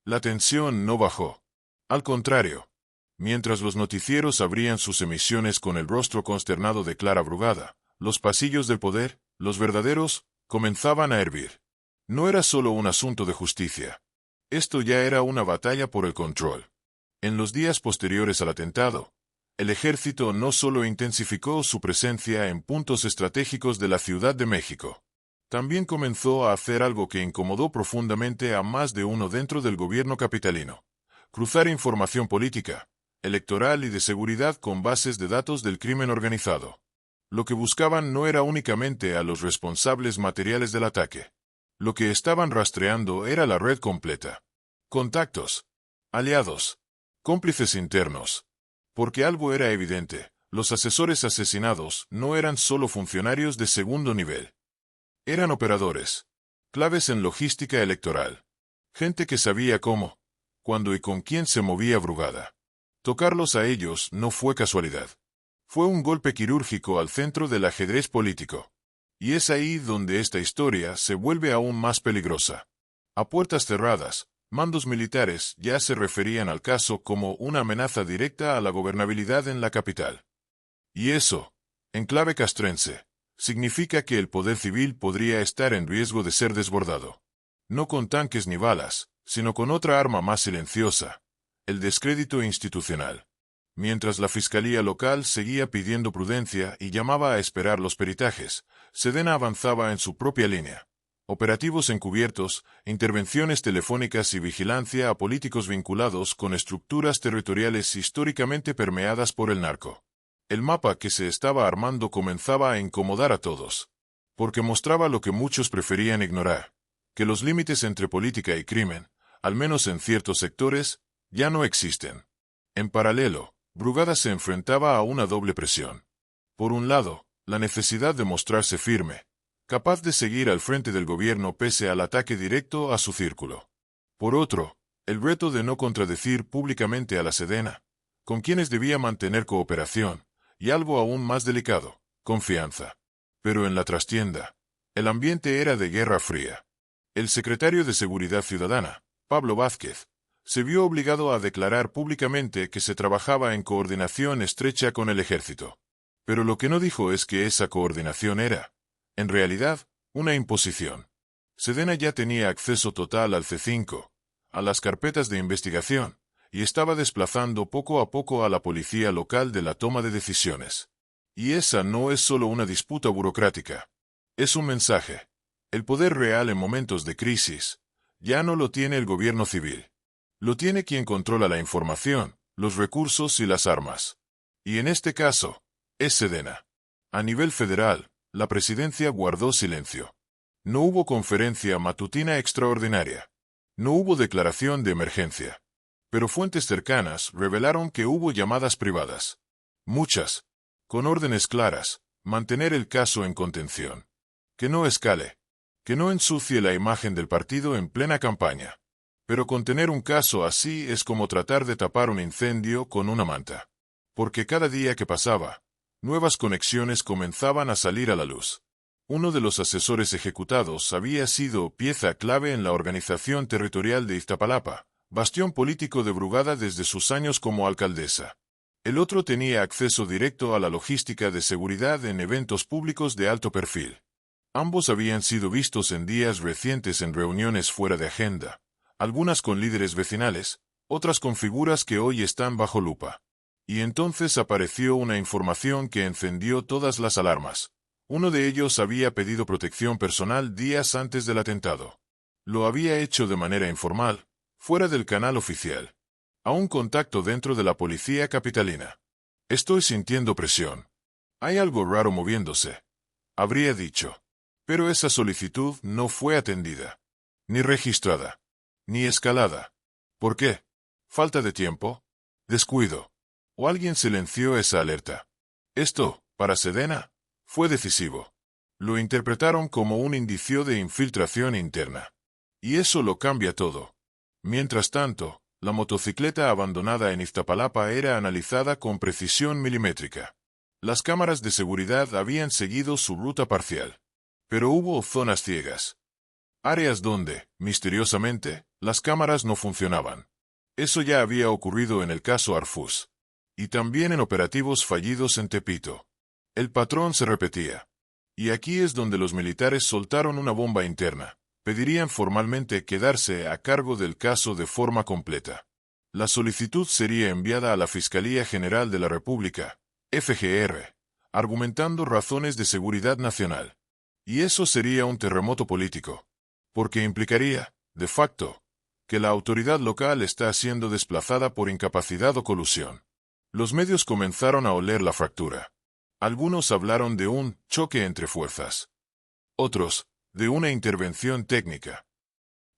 La tensión no bajó. Al contrario, mientras los noticieros abrían sus emisiones con el rostro consternado de Clara Brugada, los pasillos del poder, los verdaderos, comenzaban a hervir. No era solo un asunto de justicia. Esto ya era una batalla por el control. En los días posteriores al atentado, el ejército no solo intensificó su presencia en puntos estratégicos de la Ciudad de México, también comenzó a hacer algo que incomodó profundamente a más de uno dentro del gobierno capitalino: cruzar información política, electoral y de seguridad con bases de datos del crimen organizado. Lo que buscaban no era únicamente a los responsables materiales del ataque. Lo que estaban rastreando era la red completa. Contactos, aliados, cómplices internos. Porque algo era evidente: los asesores asesinados no eran solo funcionarios de segundo nivel. Eran operadores, claves en logística electoral. Gente que sabía cómo, cuándo y con quién se movía Brugada. Tocarlos a ellos no fue casualidad. Fue un golpe quirúrgico al centro del ajedrez político. Y es ahí donde esta historia se vuelve aún más peligrosa. A puertas cerradas, mandos militares ya se referían al caso como una amenaza directa a la gobernabilidad en la capital. Y eso, en clave castrense, significa que el poder civil podría estar en riesgo de ser desbordado. No con tanques ni balas, sino con otra arma más silenciosa: el descrédito institucional. Mientras la fiscalía local seguía pidiendo prudencia y llamaba a esperar los peritajes, Sedena avanzaba en su propia línea. Operativos encubiertos, intervenciones telefónicas y vigilancia a políticos vinculados con estructuras territoriales históricamente permeadas por el narco. El mapa que se estaba armando comenzaba a incomodar a todos, porque mostraba lo que muchos preferían ignorar: que los límites entre política y crimen, al menos en ciertos sectores, ya no existen. En paralelo, Brugada se enfrentaba a una doble presión. Por un lado, la necesidad de mostrarse firme, capaz de seguir al frente del gobierno pese al ataque directo a su círculo. Por otro, el reto de no contradecir públicamente a la Sedena, con quienes debía mantener cooperación, y algo aún más delicado: confianza. Pero en la trastienda, el ambiente era de guerra fría. El secretario de Seguridad Ciudadana, Pablo Vázquez, se vio obligado a declarar públicamente que se trabajaba en coordinación estrecha con el ejército. Pero lo que no dijo es que esa coordinación era, en realidad, una imposición. Sedena ya tenía acceso total al C5, a las carpetas de investigación, y estaba desplazando poco a poco a la policía local de la toma de decisiones. Y esa no es solo una disputa burocrática. Es un mensaje. El poder real en momentos de crisis ya no lo tiene el gobierno civil. Lo tiene quien controla la información, los recursos y las armas. Y en este caso, es Sedena. A nivel federal, la presidencia guardó silencio. No hubo conferencia matutina extraordinaria. No hubo declaración de emergencia. Pero fuentes cercanas revelaron que hubo llamadas privadas. Muchas, con órdenes claras: mantener el caso en contención. Que no escale. Que no ensucie la imagen del partido en plena campaña. Pero contener un caso así es como tratar de tapar un incendio con una manta. Porque cada día que pasaba, nuevas conexiones comenzaban a salir a la luz. Uno de los asesores ejecutados había sido pieza clave en la organización territorial de Iztapalapa, bastión político de Brugada desde sus años como alcaldesa. El otro tenía acceso directo a la logística de seguridad en eventos públicos de alto perfil. Ambos habían sido vistos en días recientes en reuniones fuera de agenda, algunas con líderes vecinales, otras con figuras que hoy están bajo lupa. Y entonces apareció una información que encendió todas las alarmas. Uno de ellos había pedido protección personal días antes del atentado. Lo había hecho de manera informal, fuera del canal oficial. A un contacto dentro de la policía capitalina. Estoy sintiendo presión. Hay algo raro moviéndose, habría dicho. Pero esa solicitud no fue atendida, ni registrada, ni escalada. ¿Por qué? ¿Falta de tiempo? ¿Descuido? ¿O alguien silenció esa alerta? Esto, para Sedena, fue decisivo. Lo interpretaron como un indicio de infiltración interna. Y eso lo cambia todo. Mientras tanto, la motocicleta abandonada en Iztapalapa era analizada con precisión milimétrica. Las cámaras de seguridad habían seguido su ruta parcial. Pero hubo zonas ciegas. Áreas donde, misteriosamente, las cámaras no funcionaban. Eso ya había ocurrido en el caso Arfus. Y también en operativos fallidos en Tepito. El patrón se repetía. Y aquí es donde los militares soltaron una bomba interna. Pedirían formalmente quedarse a cargo del caso de forma completa. La solicitud sería enviada a la Fiscalía General de la República, FGR, argumentando razones de seguridad nacional. Y eso sería un terremoto político. Porque implicaría, de facto, que la autoridad local está siendo desplazada por incapacidad o colusión. Los medios comenzaron a oler la fractura. Algunos hablaron de un choque entre fuerzas. Otros, de una intervención técnica.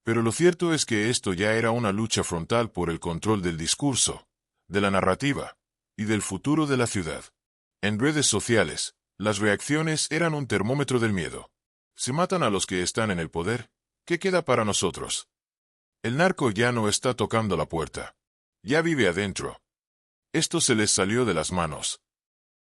Pero lo cierto es que esto ya era una lucha frontal por el control del discurso, de la narrativa y del futuro de la ciudad. En redes sociales, las reacciones eran un termómetro del miedo. Si matan a los que están en el poder, ¿qué queda para nosotros? El narco ya no está tocando la puerta. Ya vive adentro. Esto se les salió de las manos.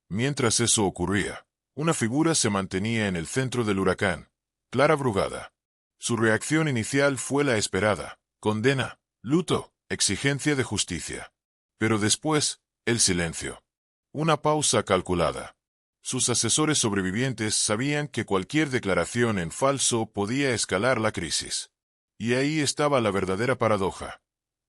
Mientras eso ocurría, una figura se mantenía en el centro del huracán, Clara Brugada. Su reacción inicial fue la esperada: condena, luto, exigencia de justicia. Pero después, el silencio. Una pausa calculada. Sus asesores sobrevivientes sabían que cualquier declaración en falso podía escalar la crisis. Y ahí estaba la verdadera paradoja.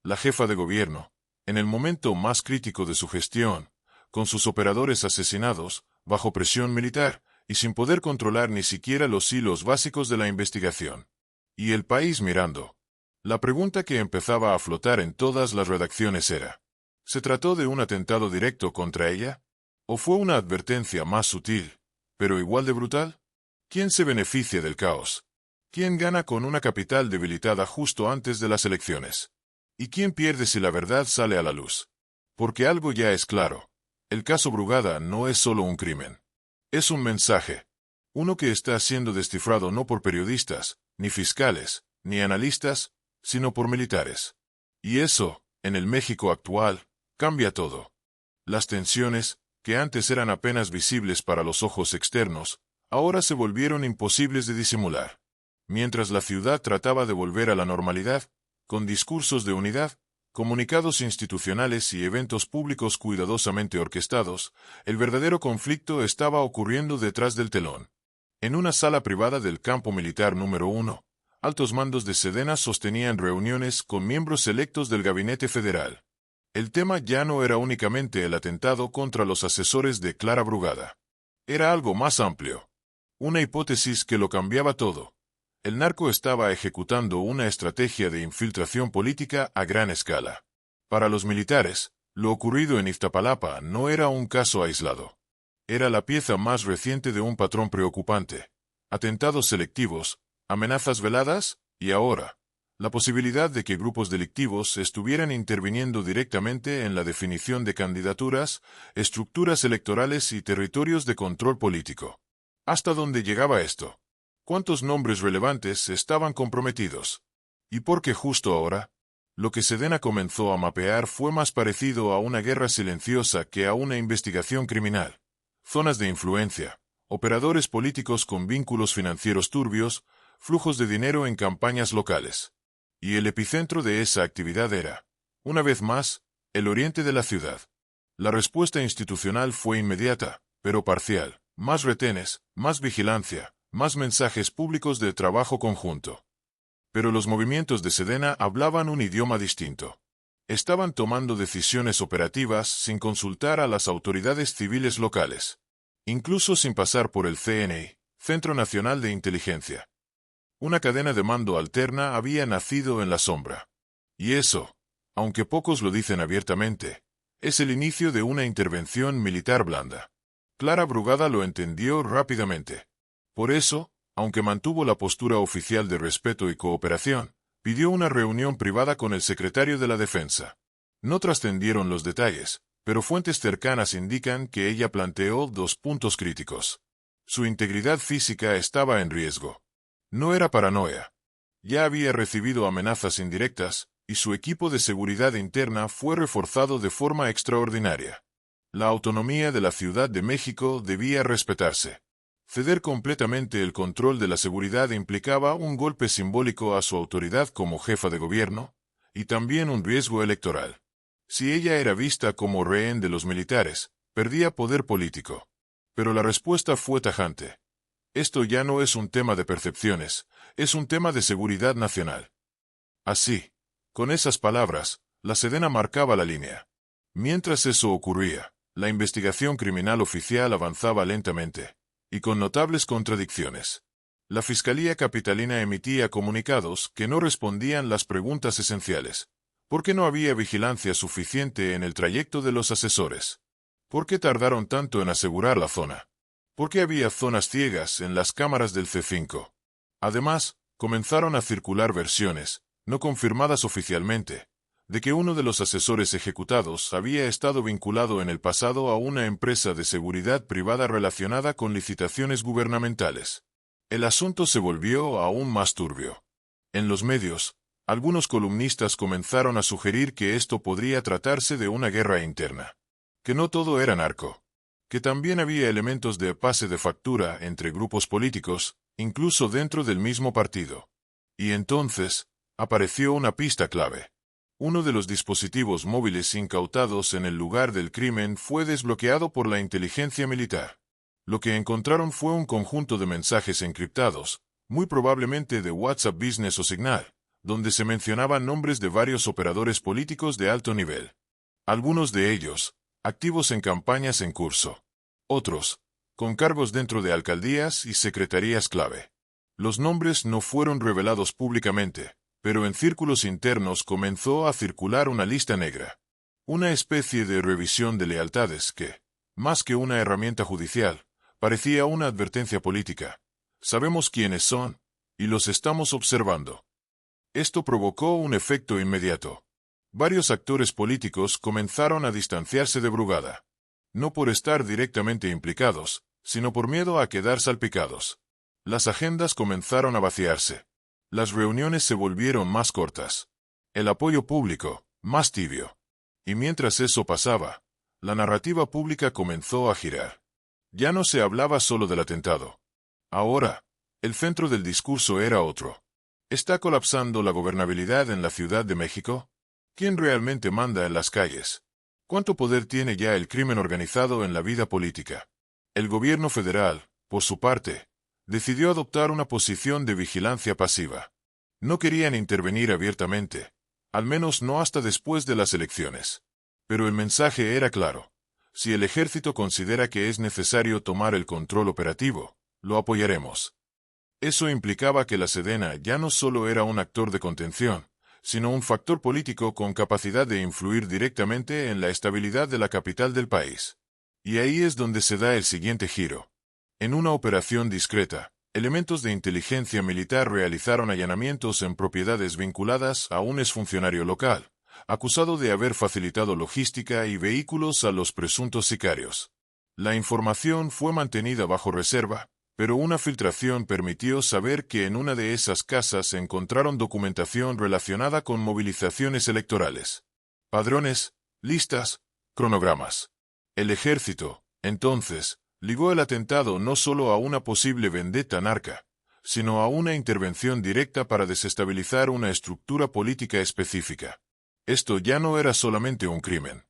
La jefa de gobierno, en el momento más crítico de su gestión, con sus operadores asesinados, bajo presión militar, y sin poder controlar ni siquiera los hilos básicos de la investigación. Y el país mirando. La pregunta que empezaba a flotar en todas las redacciones era: ¿se trató de un atentado directo contra ella? ¿O fue una advertencia más sutil, pero igual de brutal? ¿Quién se beneficia del caos? ¿Quién gana con una capital debilitada justo antes de las elecciones? ¿Y quién pierde si la verdad sale a la luz? Porque algo ya es claro. El caso Brugada no es solo un crimen. Es un mensaje. Uno que está siendo descifrado no por periodistas, ni fiscales, ni analistas, sino por militares. Y eso, en el México actual, cambia todo. Las tensiones, que antes eran apenas visibles para los ojos externos, ahora se volvieron imposibles de disimular. Mientras la ciudad trataba de volver a la normalidad, con discursos de unidad, comunicados institucionales y eventos públicos cuidadosamente orquestados, el verdadero conflicto estaba ocurriendo detrás del telón. En una sala privada del campo militar número 1, altos mandos de Sedena sostenían reuniones con miembros electos del gabinete federal. El tema ya no era únicamente el atentado contra los asesores de Clara Brugada. Era algo más amplio. Una hipótesis que lo cambiaba todo. El narco estaba ejecutando una estrategia de infiltración política a gran escala. Para los militares, lo ocurrido en Iztapalapa no era un caso aislado. Era la pieza más reciente de un patrón preocupante. Atentados selectivos, amenazas veladas, y ahora, la posibilidad de que grupos delictivos estuvieran interviniendo directamente en la definición de candidaturas, estructuras electorales y territorios de control político. ¿Hasta dónde llegaba esto? ¿Cuántos nombres relevantes estaban comprometidos? ¿Y por qué justo ahora? Lo que Sedena comenzó a mapear fue más parecido a una guerra silenciosa que a una investigación criminal. Zonas de influencia, operadores políticos con vínculos financieros turbios, flujos de dinero en campañas locales. Y el epicentro de esa actividad era, una vez más, el oriente de la ciudad. La respuesta institucional fue inmediata, pero parcial. Más retenes, más vigilancia, más mensajes públicos de trabajo conjunto. Pero los movimientos de Sedena hablaban un idioma distinto. Estaban tomando decisiones operativas sin consultar a las autoridades civiles locales. Incluso sin pasar por el CNI, Centro Nacional de Inteligencia. Una cadena de mando alterna había nacido en la sombra. Y eso, aunque pocos lo dicen abiertamente, es el inicio de una intervención militar blanda. Clara Brugada lo entendió rápidamente. Por eso, aunque mantuvo la postura oficial de respeto y cooperación, pidió una reunión privada con el secretario de la Defensa. No trascendieron los detalles, pero fuentes cercanas indican que ella planteó 2 puntos críticos. Su integridad física estaba en riesgo. No era paranoia. Ya había recibido amenazas indirectas, y su equipo de seguridad interna fue reforzado de forma extraordinaria. La autonomía de la Ciudad de México debía respetarse. Ceder completamente el control de la seguridad implicaba un golpe simbólico a su autoridad como jefa de gobierno, y también un riesgo electoral. Si ella era vista como rehén de los militares, perdía poder político. Pero la respuesta fue tajante. Esto ya no es un tema de percepciones, es un tema de seguridad nacional. Así, con esas palabras, la Sedena marcaba la línea. Mientras eso ocurría, la investigación criminal oficial avanzaba lentamente, y con notables contradicciones. La Fiscalía Capitalina emitía comunicados que no respondían las preguntas esenciales. ¿Por qué no había vigilancia suficiente en el trayecto de los asesores? ¿Por qué tardaron tanto en asegurar la zona? ¿Por qué había zonas ciegas en las cámaras del C5? Además, comenzaron a circular versiones, no confirmadas oficialmente, de que uno de los asesores ejecutados había estado vinculado en el pasado a una empresa de seguridad privada relacionada con licitaciones gubernamentales. El asunto se volvió aún más turbio. En los medios, algunos columnistas comenzaron a sugerir que esto podría tratarse de una guerra interna, que no todo era narco, que también había elementos de pase de factura entre grupos políticos, incluso dentro del mismo partido. Y entonces, apareció una pista clave. Uno de los dispositivos móviles incautados en el lugar del crimen fue desbloqueado por la inteligencia militar. Lo que encontraron fue un conjunto de mensajes encriptados, muy probablemente de WhatsApp Business o Signal, donde se mencionaban nombres de varios operadores políticos de alto nivel. Algunos de ellos, activos en campañas en curso. Otros, con cargos dentro de alcaldías y secretarías clave. Los nombres no fueron revelados públicamente, pero en círculos internos comenzó a circular una lista negra. Una especie de revisión de lealtades que, más que una herramienta judicial, parecía una advertencia política. Sabemos quiénes son, y los estamos observando. Esto provocó un efecto inmediato. Varios actores políticos comenzaron a distanciarse de Brugada. No por estar directamente implicados, sino por miedo a quedar salpicados. Las agendas comenzaron a vaciarse. Las reuniones se volvieron más cortas. El apoyo público, más tibio. Y mientras eso pasaba, la narrativa pública comenzó a girar. Ya no se hablaba solo del atentado. Ahora, el centro del discurso era otro. ¿Está colapsando la gobernabilidad en la Ciudad de México? ¿Quién realmente manda en las calles? ¿Cuánto poder tiene ya el crimen organizado en la vida política? El gobierno federal, por su parte, decidió adoptar una posición de vigilancia pasiva. No querían intervenir abiertamente, al menos no hasta después de las elecciones. Pero el mensaje era claro. Si el ejército considera que es necesario tomar el control operativo, lo apoyaremos. Eso implicaba que la Sedena ya no solo era un actor de contención, sino un factor político con capacidad de influir directamente en la estabilidad de la capital del país. Y ahí es donde se da el siguiente giro. En una operación discreta, elementos de inteligencia militar realizaron allanamientos en propiedades vinculadas a un exfuncionario local, acusado de haber facilitado logística y vehículos a los presuntos sicarios. La información fue mantenida bajo reserva, pero una filtración permitió saber que en una de esas casas se encontraron documentación relacionada con movilizaciones electorales. Padrones, listas, cronogramas. El ejército, entonces, ligó el atentado no solo a una posible vendetta narca, sino a una intervención directa para desestabilizar una estructura política específica. Esto ya no era solamente un crimen.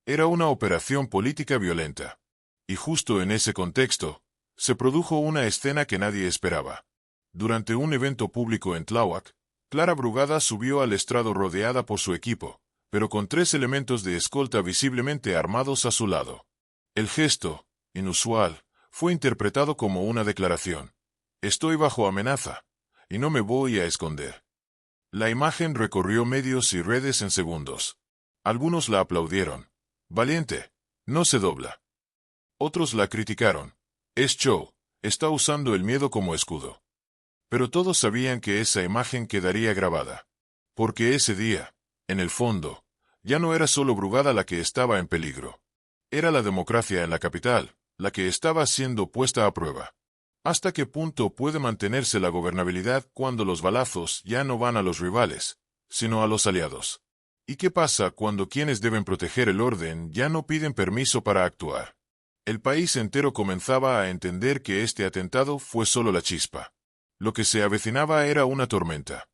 Era una operación política violenta. Y justo en ese contexto, se produjo una escena que nadie esperaba. Durante un evento público en Tláhuac, Clara Brugada subió al estrado rodeada por su equipo, pero con 3 elementos de escolta visiblemente armados a su lado. El gesto, inusual, fue interpretado como una declaración. Estoy bajo amenaza, y no me voy a esconder. La imagen recorrió medios y redes en segundos. Algunos la aplaudieron. Valiente, no se dobla. Otros la criticaron. Es show, está usando el miedo como escudo. Pero todos sabían que esa imagen quedaría grabada. Porque ese día, en el fondo, ya no era solo Brugada la que estaba en peligro. Era la democracia en la capital, la que estaba siendo puesta a prueba. ¿Hasta qué punto puede mantenerse la gobernabilidad cuando los balazos ya no van a los rivales, sino a los aliados? ¿Y qué pasa cuando quienes deben proteger el orden ya no piden permiso para actuar? El país entero comenzaba a entender que este atentado fue solo la chispa. Lo que se avecinaba era una tormenta.